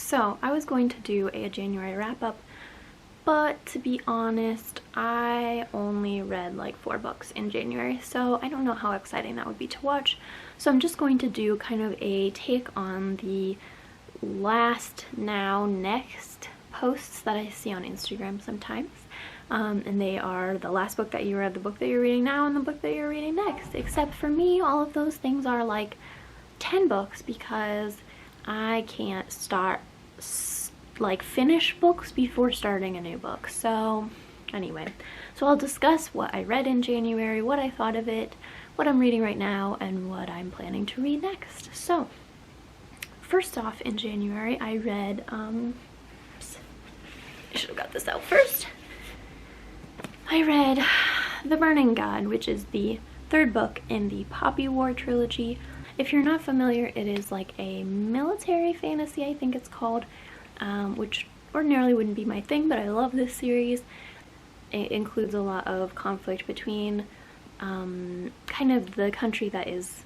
So I was going to do a January wrap-up, but to be honest, I only read like 4 books in January, so I don't know how exciting that would be to watch. So I'm just going to do kind of a take on the last, now, next posts that I see on Instagram sometimes. And they are the last book that you read, the book that you're reading now, and the book that you're reading next. Except for me, all of those things are like 10 books because I can't finish books before starting a new book. So anyway, so I'll discuss what I read in January, what I thought of it, what I'm reading right now, and what I'm planning to read next. So first off, in January I read, I should have got this out first. I read The Burning God, which is the 3rd book in the Poppy War trilogy. If you're not familiar, it is like a military fantasy, I think it's called, which ordinarily wouldn't be my thing, but I love this series. It includes a lot of conflict between kind of the country that is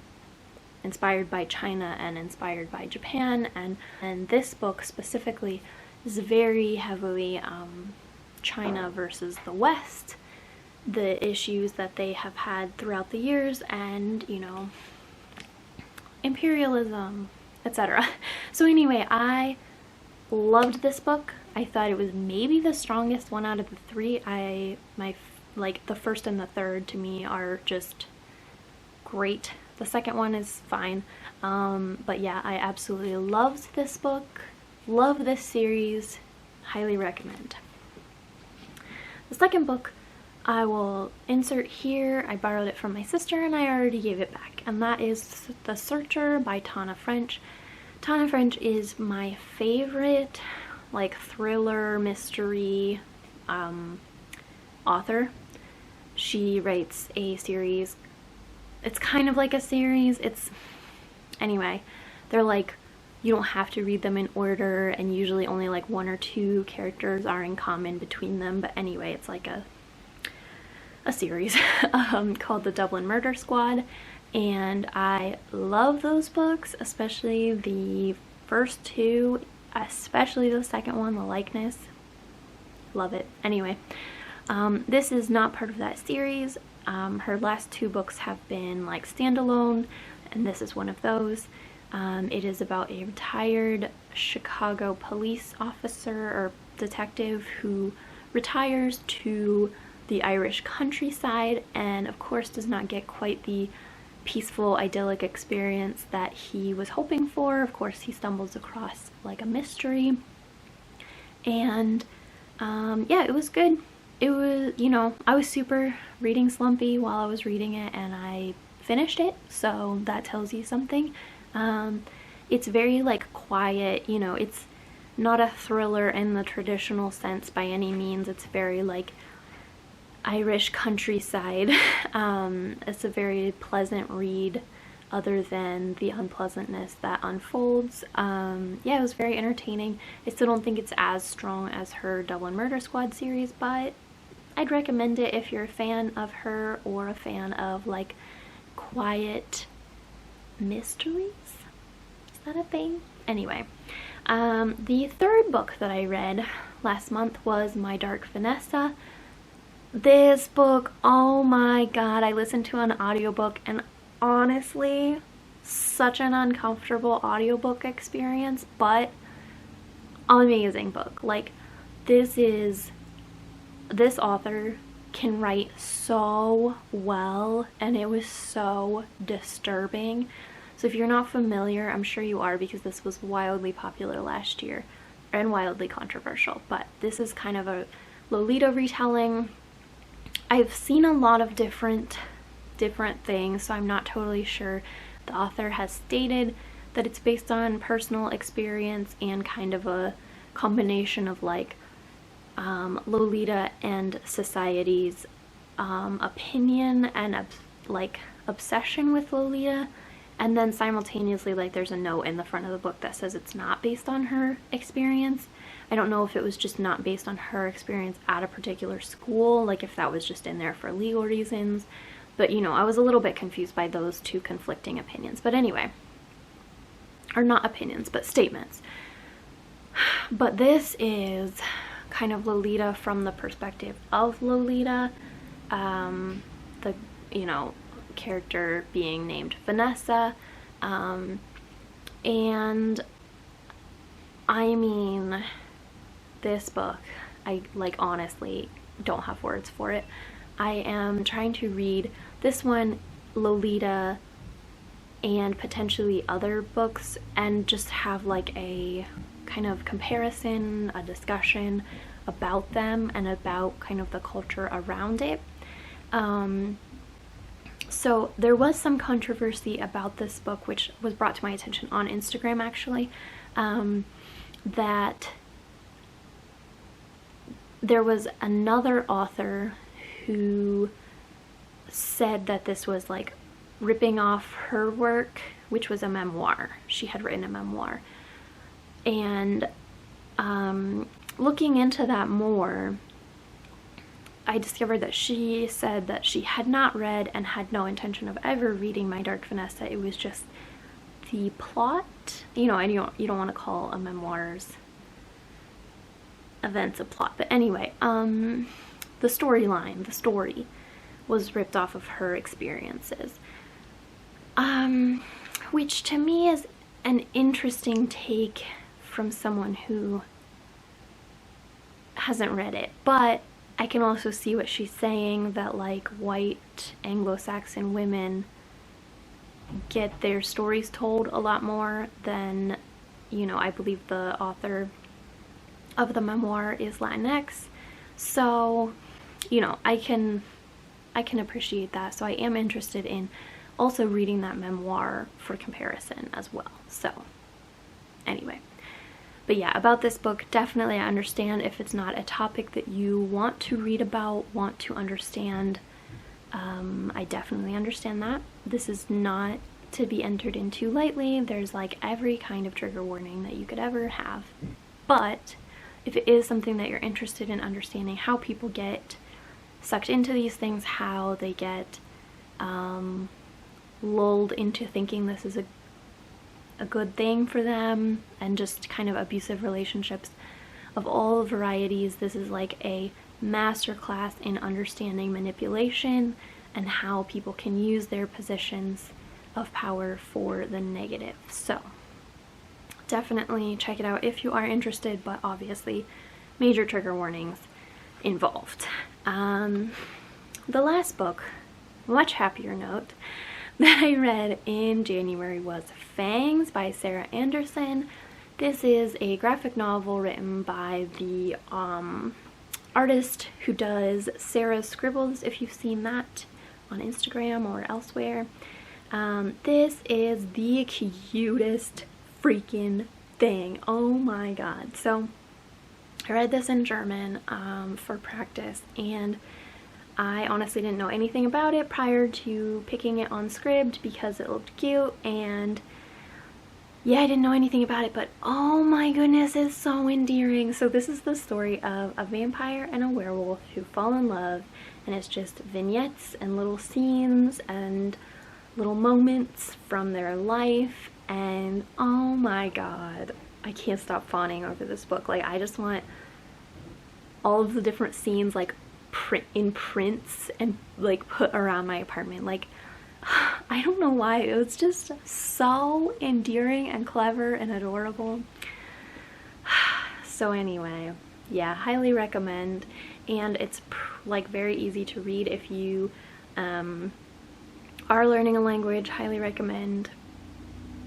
inspired by China and inspired by Japan, and this book specifically is very heavily China versus the West, the issues that they have had throughout the years, and, you know, imperialism, etc. So anyway, I loved this book. I thought it was maybe the strongest one out of the 3. Like the 1st and the 3rd to me are just great. The 2nd one is fine. But yeah, I absolutely loved this book. Love this series. Highly recommend. The 2nd book I will insert here. I borrowed it from my sister and I already gave it back. And that is The Searcher by Tana French. Tana French is my favorite like thriller mystery author. She writes a series. It's kind of like a series. Anyway, they're like, you don't have to read them in order, and usually only like 1 or 2 characters are in common between them, but anyway, it's like a series called The Dublin Murder Squad, and I love those books, especially the first 2, especially the 2nd one, The Likeness. Love it. Anyway, this is not part of that series. Her last 2 books have been like standalone, and this is one of those. It is about a retired Chicago police officer or detective who retires to the Irish countryside and of course does not get quite the peaceful, idyllic experience that he was hoping for. Of course, he stumbles across like a mystery, and yeah, it was good. It was, you know, I was super reading slumpy while I was reading it, and I finished it, so that tells you something. It's very like quiet, you know, it's not a thriller in the traditional sense by any means. It's very like Irish countryside. It's a very pleasant read other than the unpleasantness that unfolds. Yeah, it was very entertaining. I still don't think it's as strong as her Dublin Murder Squad series, but I'd recommend it if you're a fan of her or a fan of like quiet mysteries. Is that a thing? Anyway, the 3rd book that I read last month was My Dark Vanessa. This book, oh my god, I listened to an audiobook, and honestly, such an uncomfortable audiobook experience, but amazing book. Like, this author can write so well, and it was so disturbing. So if you're not familiar, I'm sure you are because this was wildly popular last year and wildly controversial, but this is kind of a Lolita retelling. I've seen a lot of different things, so I'm not totally sure. The author has stated that it's based on personal experience and kind of a combination of like Lolita and society's opinion and like obsession with Lolita, and then simultaneously like there's a note in the front of the book that says it's not based on her experience. I don't know if it was just not based on her experience at a particular school, like if that was just in there for legal reasons, but you know, I was a little bit confused by those 2 conflicting opinions. But anyway, or not opinions, but statements. But this is kind of Lolita from the perspective of Lolita. The, you know, character being named Vanessa. And I mean, this book, I like honestly don't have words for it. I am trying to read this one, Lolita, and potentially other books, and just have like a kind of comparison, a discussion about them and about kind of the culture around it. So there was some controversy about this book, which was brought to my attention on Instagram actually, that there was another author who said that this was like ripping off her work, which was a memoir. She had written a memoir. And looking into that more, I discovered that she said that she had not read and had no intention of ever reading My Dark Vanessa. It was just the plot. You know, you don't want to call a memoir's events a plot. But anyway, the storyline, the story was ripped off of her experiences. Which to me is an interesting take from someone who hasn't read it. But I can also see what she's saying, that like white Anglo-Saxon women get their stories told a lot more than, you know, I believe the author of the memoir is Latinx. So, you know, I can appreciate that. So I am interested in also reading that memoir for comparison as well. So anyway. But yeah, about this book, definitely I understand if it's not a topic that you want to read about, want to understand. I definitely understand that. This is not to be entered into lightly. There's like every kind of trigger warning that you could ever have. But if it is something that you're interested in understanding how people get sucked into these things, how they get lulled into thinking this is a good thing for them, and just kind of abusive relationships of all varieties, this is like a masterclass in understanding manipulation and how people can use their positions of power for the negative. So definitely check it out if you are interested, but obviously major trigger warnings involved. The last book, much happier note, that I read in January was Fangs by Sarah Anderson. This is a graphic novel written by the artist who does Sarah's Scribbles, if you've seen that on Instagram or elsewhere. This is the cutest freaking thing. Oh my god. So I read this in German for practice, and I honestly didn't know anything about it prior to picking it on Scribd because it looked cute, and yeah, I didn't know anything about it, but oh my goodness, it's so endearing. So this is the story of a vampire and a werewolf who fall in love, and it's just vignettes and little scenes and little moments from their life, and oh my god, I can't stop fawning over this book. Like, I just want all of the different scenes like in prints and like put around my apartment. Like, I don't know why, it was just so endearing and clever and adorable. So anyway, yeah, highly recommend. And it's like very easy to read if you are learning a language. Highly recommend,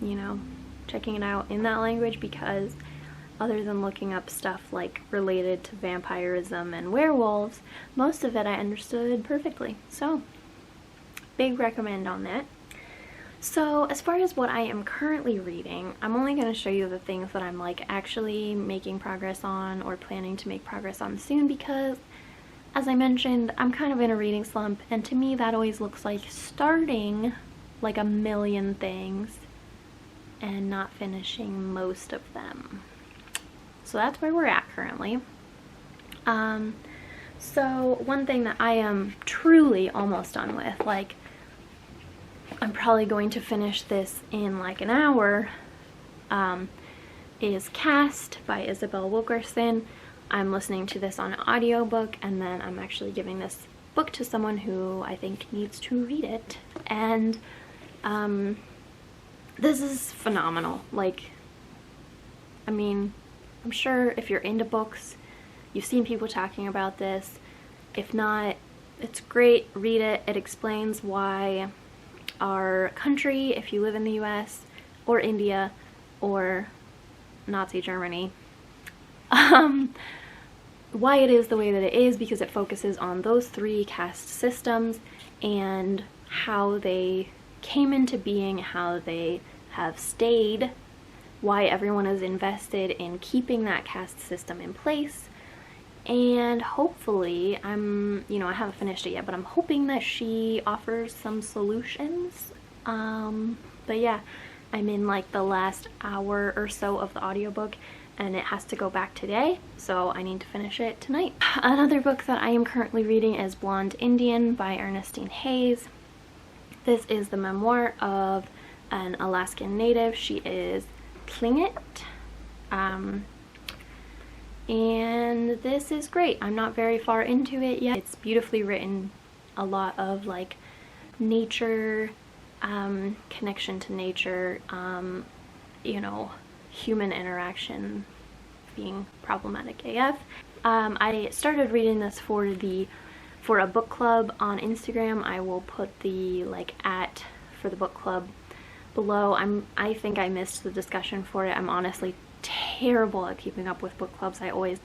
you know, checking it out in that language, because other than looking up stuff like related to vampirism and werewolves, most of it I understood perfectly. So big recommend on that. So as far as what I am currently reading, I'm only going to show you the things that I'm like actually making progress on or planning to make progress on soon, because as I mentioned, I'm kind of in a reading slump, and to me that always looks like starting like a million things and not finishing most of them. So that's where we're at currently. So one thing that I am truly almost done with, like I'm probably going to finish this in like an hour, is Cast by Isabel Wilkerson. I'm listening to this on an audiobook, and then I'm actually giving this book to someone who I think needs to read it. And this is phenomenal. Like, I mean, I'm sure if you're into books, you've seen people talking about this. If not, it's great. Read it. It explains why our country, if you live in the US or India or Nazi Germany, why it is the way that it is, because it focuses on those three caste systems and how they came into being, how they have stayed, why everyone is invested in keeping that caste system in place. And hopefully, I haven't finished it yet, but I'm hoping that she offers some solutions. But yeah, I'm in like the last hour or so of the audiobook, and it has to go back today, so I need to finish it tonight. Another book that I am currently reading is Blonde Indian by Ernestine Hayes. This is the memoir of an Alaskan native. She is Tlingit. And this is great. I'm not very far into it yet. It's beautifully written, a lot of like nature, connection to nature, human interaction being problematic AF. I started reading this for a book club on Instagram. I will put the @ for the book club below. I think I missed the discussion for it. I'm honestly terrible at keeping up with book clubs. I always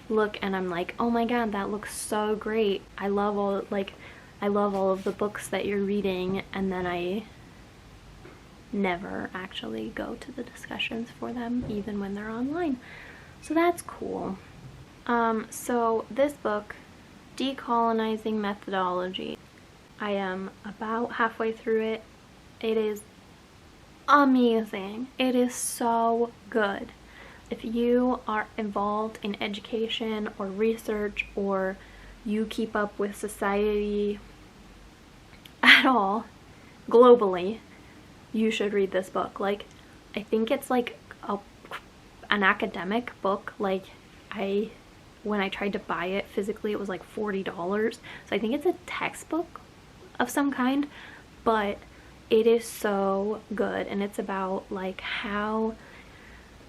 look and I'm like, oh my god, that looks so great. I love all of the books that you're reading, and then I never actually go to the discussions for them, even when they're online. So that's cool. So this book, Decolonizing Methodology, I am about halfway through it. It is amazing. It is so good. If you are involved in education or research, or you keep up with society at all, globally, you should read this book. Like, I think it's like an academic book. Like, when I tried to buy it physically, it was like $40. So I think it's a textbook of some kind, but it is so good. And it's about like how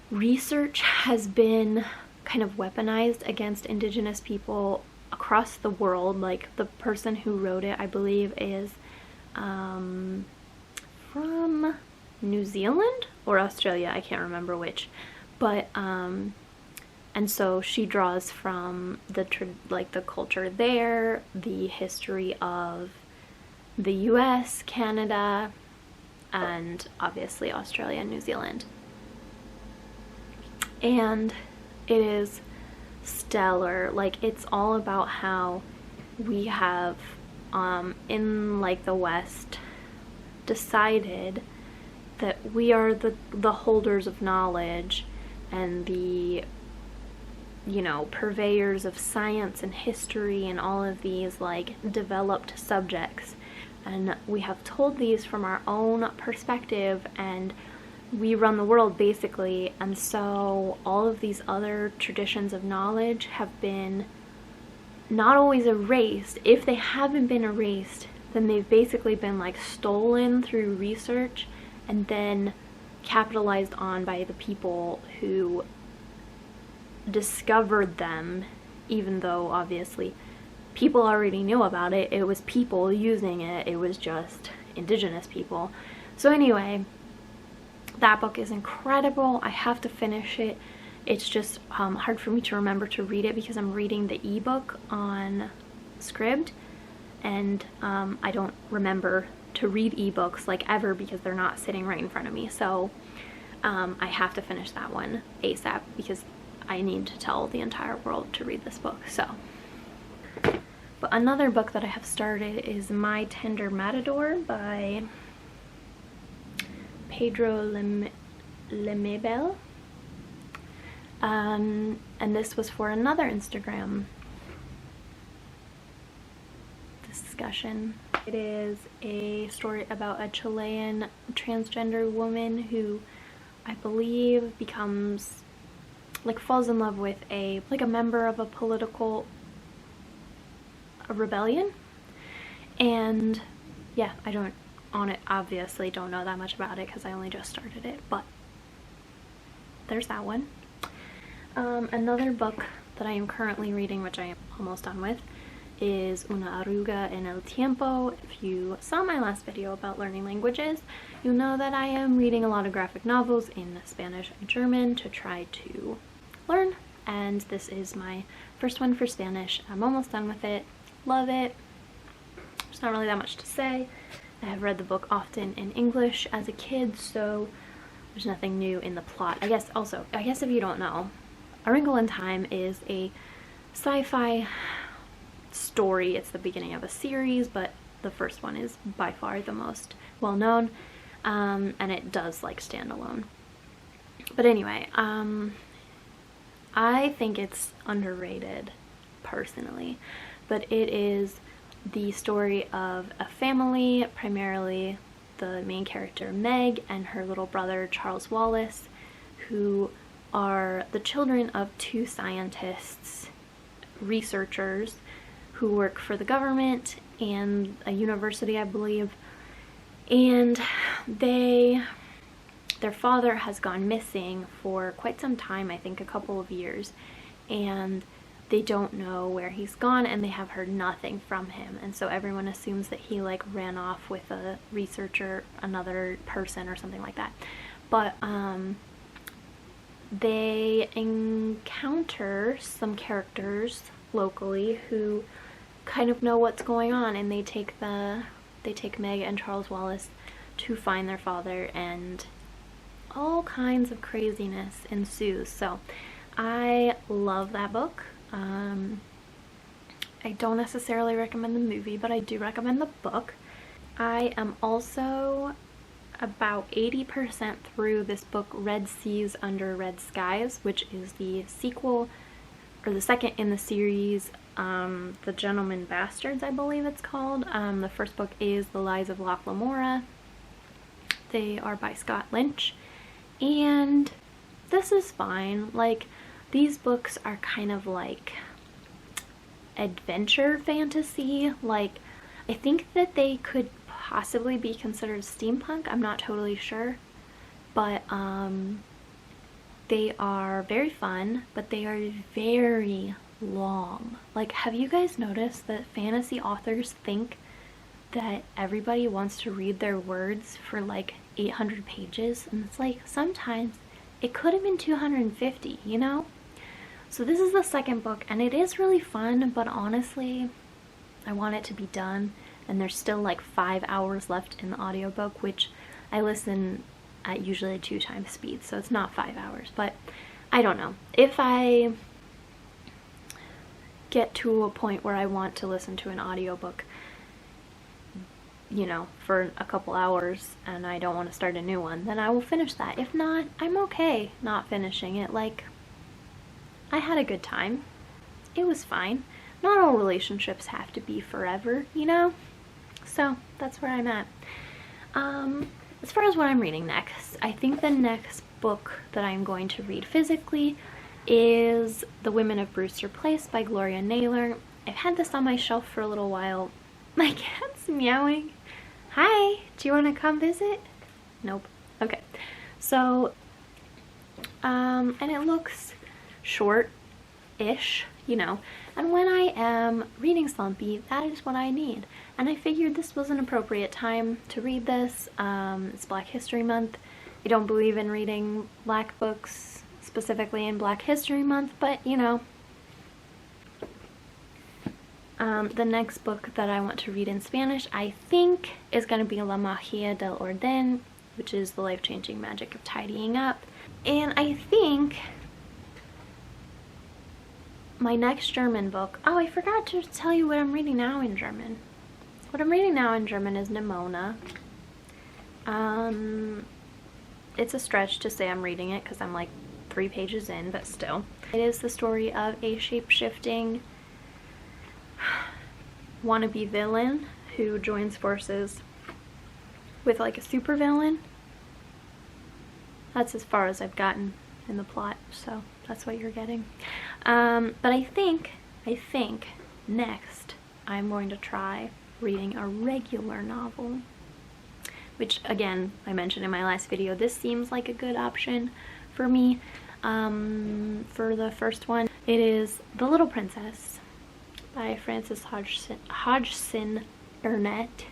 research has been kind of weaponized against Indigenous people across the world. Like, the person who wrote it, I believe, is from New Zealand or Australia, I can't remember which, but and so she draws from the culture there, the history of the US, Canada, and obviously Australia and New Zealand. And it is stellar. Like, it's all about how we have in like the West decided that we are the holders of knowledge and the purveyors of science and history and all of these like developed subjects, and we have told these from our own perspective, and we run the world basically. And so all of these other traditions of knowledge have been not always erased. If they haven't been erased, then they've basically been like stolen through research and then capitalized on by the people who discovered them, even though obviously people already knew about it. It was people using it. It was just Indigenous people. So anyway, that book is incredible. I have to finish it. It's just hard for me to remember to read it because I'm reading the ebook on Scribd, and I don't remember to read ebooks like ever because they're not sitting right in front of me. So I have to finish that one ASAP because I need to tell the entire world to read this book. So, but another book that I have started is My Tender Matador by Pedro Lemebel. And this was for another Instagram discussion. It is a story about a Chilean transgender woman who I believe, becomes, like, falls in love with a member of a political rebellion. And yeah, obviously don't know that much about it because I only just started it, but there's that one. Another book that I am currently reading, which I am almost done with, is Una Arruga en el Tiempo. If you saw my last video about learning languages, you'll know that I am reading a lot of graphic novels in Spanish and German to try to learn, and this is my first one for Spanish. I'm almost done with it. Love it. There's not really that much to say. I have read the book often in English as a kid, so there's nothing new in the plot. I guess if you don't know, A Wrinkle in Time is a sci-fi story. It's the beginning of a series, but the first one is by far the most well-known, and it does like stand alone. But anyway, I think it's underrated personally, but it is the story of a family, primarily the main character Meg and her little brother Charles Wallace, who are the children of two scientists, researchers, who work for the government and a university, I believe. And their father has gone missing for quite some time, I think a couple of years, and they don't know where he's gone, and they have heard nothing from him, and so everyone assumes that he like ran off with a researcher, another person or something like that. But they encounter some characters locally who kind of know what's going on, and they take Meg and Charles Wallace to find their father, and all kinds of craziness ensues. So I love that book. I don't necessarily recommend the movie, but I do recommend the book. I am also about 80% through this book, Red Seas Under Red Skies, which is the sequel, or the second in the series, The Gentleman Bastards, I believe it's called. The first book is The Lies of Loch Lamora. They are by Scott Lynch, and this is fine. Like, these books are kind of like adventure fantasy. Like, I think that they could possibly be considered steampunk. I'm not totally sure, but they are very fun, but they are very long. Like, have you guys noticed that fantasy authors think that everybody wants to read their words for like 800 pages? And it's like, sometimes it could have been 250, you know? So this is the second book, and it is really fun, but honestly, I want it to be done, and there's still like 5 hours left in the audiobook, which I listen at usually 2 times speed, so it's not 5 hours, but I don't know. If I get to a point where I want to listen to an audiobook, you know, for a couple hours, and I don't want to start a new one, then I will finish that. If not, I'm okay not finishing it. Like, I had a good time. It was fine. Not all relationships have to be forever, you know? So that's where I'm at. As far as what I'm reading next, I think the next book that I'm going to read physically is The Women of Brewster Place by Gloria Naylor. I've had this on my shelf for a little while. My cat's meowing. Hi, do you want to come visit? Nope. Okay. So, and it looks short-ish, you know, and when I am reading slumpy, that is what I need. And I figured this was an appropriate time to read this. It's Black History Month. I don't believe in reading Black books specifically in Black History Month, but you know. The next book that I want to read in Spanish, I think, is going to be La Magia del Orden, which is the life-changing magic of tidying up. And I think my next German book, oh, I forgot to tell you what I'm reading now in German. What I'm reading now in German is Nimona. It's a stretch to say I'm reading it because I'm like 3 pages in, but still. It is the story of a shape-shifting wannabe villain who joins forces with like a supervillain. that's as far as I've gotten in the plot, so that's what you're getting. But I think next I'm going to try reading a regular novel, which again, I mentioned in my last video, this seems like a good option for me. For the first one, it is The Little Princess by Frances Hodgson Burnett.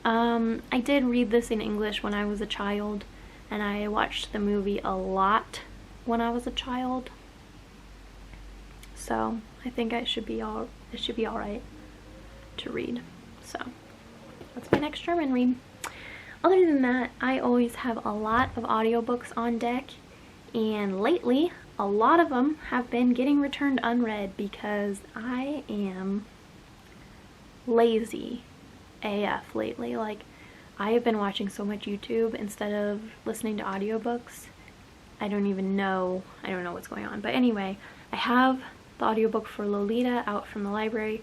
I did read this in English when I was a child, and I watched the movie a lot when I was a child, so I think it should be alright to read. So that's my next German read. Other than that, I always have a lot of audiobooks on deck, and lately a lot of them have been getting returned unread because I am lazy AF lately. Like, I have been watching so much YouTube instead of listening to audiobooks. I don't know what's going on. But anyway, I have the audiobook for Lolita out from the library.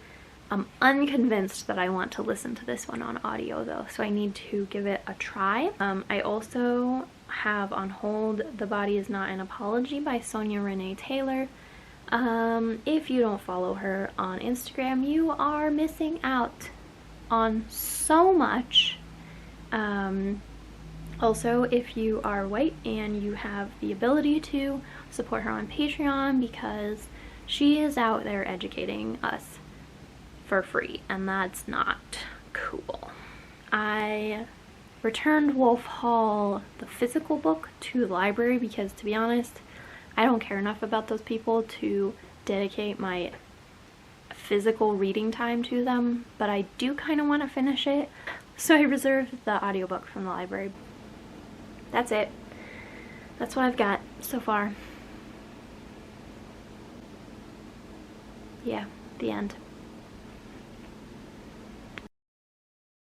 I'm unconvinced that I want to listen to this one on audio though, so I need to give it a try. I also have on hold The Body Is Not an Apology by Sonia Renee Taylor. If you don't follow her on Instagram, you are missing out on so much. Also, if you are white and you have the ability to, support her on Patreon, because she is out there educating us for free, and that's not cool. I returned Wolf Hall, the physical book, to the library because, to be honest, I don't care enough about those people to dedicate my physical reading time to them, but I do kind of want to finish it, so I reserved the audiobook from the library. That's it. That's what I've got so far. Yeah, the end.